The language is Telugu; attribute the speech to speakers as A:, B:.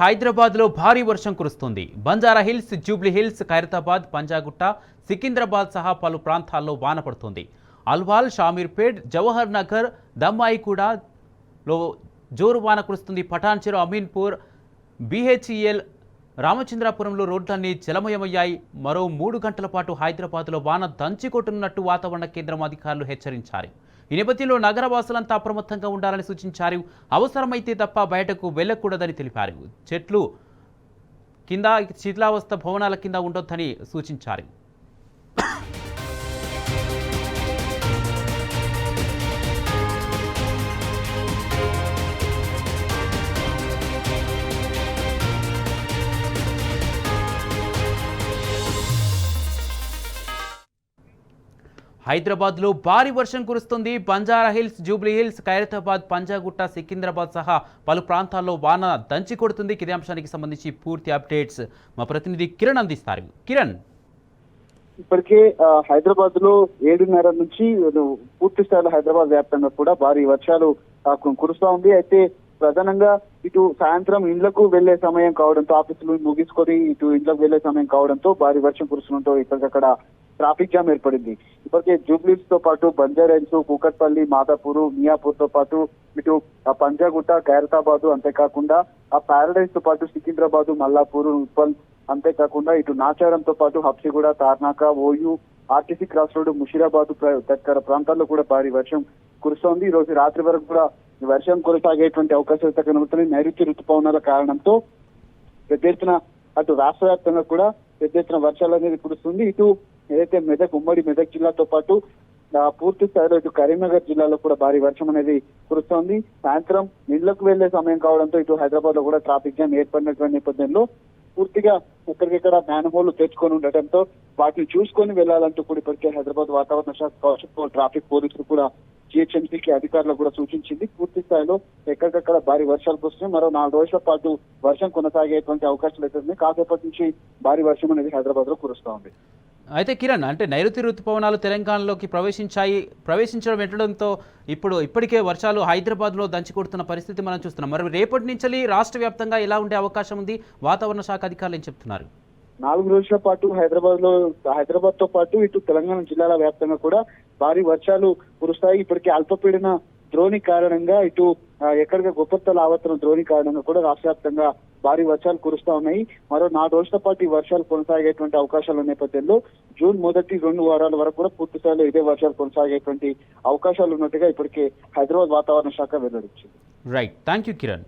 A: హైదరాబాద్లో భారీ వర్షం కురుస్తుంది. Banjara hills, Jubilee hills, Khairatabad, Panjagutta, Secunderabad సహా పలు ప్రాంతాల్లో వాన పడుతుంది. అల్వాల్, షామీర్పేట్, జవహర్ నగర్, దమ్మాయిగూడలో జోరు వాన కురుస్తుంది. పఠాన్ చెరు, అమీన్పూర్, బీహెచ్ఈఎల్, రామచంద్రాపురంలో రోడ్లన్నీ జలమయమయ్యాయి. మరో 3 గంటల పాటు హైదరాబాద్లో వాన దంచికొట్టనున్నట్టు వాతావరణ కేంద్రం అధికారులు హెచ్చరించారు. ఈ నేపథ్యంలో నగరవాసులంతా అప్రమత్తంగా ఉండాలని సూచించారు. అవసరమైతే తప్ప బయటకు వెళ్లకూడదని తెలిపారు. చెట్లు కింద, శిథిలావస్థ భవనాల కింద ఉండొద్దని సూచించారు. హైదరాబాద్లో భారీ వర్షం కురుస్తుంది. Banjara hills, Jubilee hills, Khairatabad, Panjagutta, Secunderabad సహా పలు ప్రాంతాల్లో వాన దంచి కొడుతుంది. ఇదే అంశానికి సంబంధించి పూర్తి అప్డేట్స్ మా ప్రతినిధి కిరణ్ అందిస్తారు. కిరణ్,
B: ఇప్పటికే హైదరాబాద్ లో 7:30 నుంచి పూర్తి స్థాయిలో హైదరాబాద్ వ్యాప్తంగా కూడా భారీ వర్షాలు కురుస్తా ఉంది. అయితే ప్రధానంగా ఇటు సాయంత్రం ఇండ్లకు వెళ్లే సమయం కావడంతో, ఆఫీసులు ముగించుకొని ఇటు ఇండ్లకు వెళ్లే సమయం కావడంతో భారీ వర్షం కురుస్తుండటంతో ఇప్పటికక్కడ ట్రాఫిక్ జామ్ ఏర్పడింది. ఇప్పటికే జూబ్లీస్ తో పాటు బంజారాహిల్స్, కూకట్పల్లి, మాదాపూర్, మియాపూర్ తో పాటు ఇటు పంజాగుట్ట, ఖైరతాబాద్, అంతేకాకుండా ఆ ప్యారడైజ్ తో పాటు సికింద్రాబాద్, మల్లాపూర్, ఉప్పల్, అంతేకాకుండా ఇటు నాచారంతో పాటు Habsiguda, Tarnaka, OU, RTC cross road, Musheerabad తదితర ప్రాంతాల్లో కూడా భారీ వర్షం కురుస్తోంది. ఈ రోజు రాత్రి వరకు కూడా వర్షం కొనసాగేటువంటి అవకాశాలు కనబడుతున్నాయి. నైరుతి ఋతుపవనాల కారణంతో పెద్ద ఎత్తున అటు రాష్ట్ర వ్యాప్తంగా కూడా పెద్ద ఎత్తున వర్షాలు అనేది కురుస్తుంది. ఇటు ఏదైతే ఉమ్మడి మెదక్ జిల్లాతో పాటు పూర్తి స్థాయిలో ఇటు కరీంనగర్ జిల్లాలో కూడా భారీ వర్షం అనేది కురుస్తోంది. సాయంత్రం ఇళ్లకు వెళ్లే సమయం కావడంతో ఇటు హైదరాబాద్ లో కూడా ట్రాఫిక్ జామ్ ఏర్పడినటువంటి నేపథ్యంలో పూర్తిగా ఎక్కడికెక్కడ మ్యాన్ హోల్ తెచ్చుకొని ఉండటంతో వాటిని చూసుకొని వెళ్లాలంటూ కూడా ఇప్పటికే హైదరాబాద్ వాతావరణ శాఖ కావచ్చు, ట్రాఫిక్ పోలీసులు కూడా జిహెచ్ఎంసీకి అధికారులకు కూడా సూచించింది. పూర్తి స్థాయిలో ఎక్కడికక్కడ భారీ వర్షాలు కురుస్తున్నాయి. మరో 4 రోజుల పాటు వర్షం కొనసాగేటువంటి అవకాశాలు అయితే ఉన్నాయి. కాసేపటి నుంచి భారీ వర్షం అనేది హైదరాబాద్ లో కురుస్తా ఉంది.
A: అయితే కిరణ్, అంటే నైరుతి ఋతుపవనాలు తెలంగాణలోకి ప్రవేశించడం వెంటడంతో ఇప్పటికే వర్షాలు హైదరాబాద్లో దంచి కొడుతున్న పరిస్థితి మనం చూస్తున్నాం. మరి రేపటి నుంచి రాష్ట్ర వ్యాప్తంగా ఎలా ఉండే అవకాశం ఉంది? వాతావరణ శాఖ అధికారులు ఏం చెప్తున్నారు?
B: 4 రోజుల పాటు హైదరాబాద్ తో పాటు ఇటు తెలంగాణ జిల్లాల వ్యాప్తంగా కూడా భారీ వర్షాలు కురుస్తాయి. ఇప్పటికే అల్పపీడన ద్రోణి కారణంగా ఇటు ఎక్కడికి గొప్పత్తల ఆవర్తన ద్రోణి కారణంగా కూడా రాష్ట్ర వ్యాప్తంగా భారీ వర్షాలు కురుస్తా ఉన్నాయి. మరో 4 రోజుల పాటు ఈ వర్షాలు కొనసాగేటువంటి అవకాశాల నేపథ్యంలో జూన్ మొదటి 2 వారాల వరకు కూడా పూర్తి స్థాయిలో ఇదే వర్షాలు కొనసాగేటువంటి అవకాశాలు ఉన్నట్టుగా ఇప్పటికే హైదరాబాద్ వాతావరణ శాఖ వెల్లడించింది.
A: Right, thank you Kiran.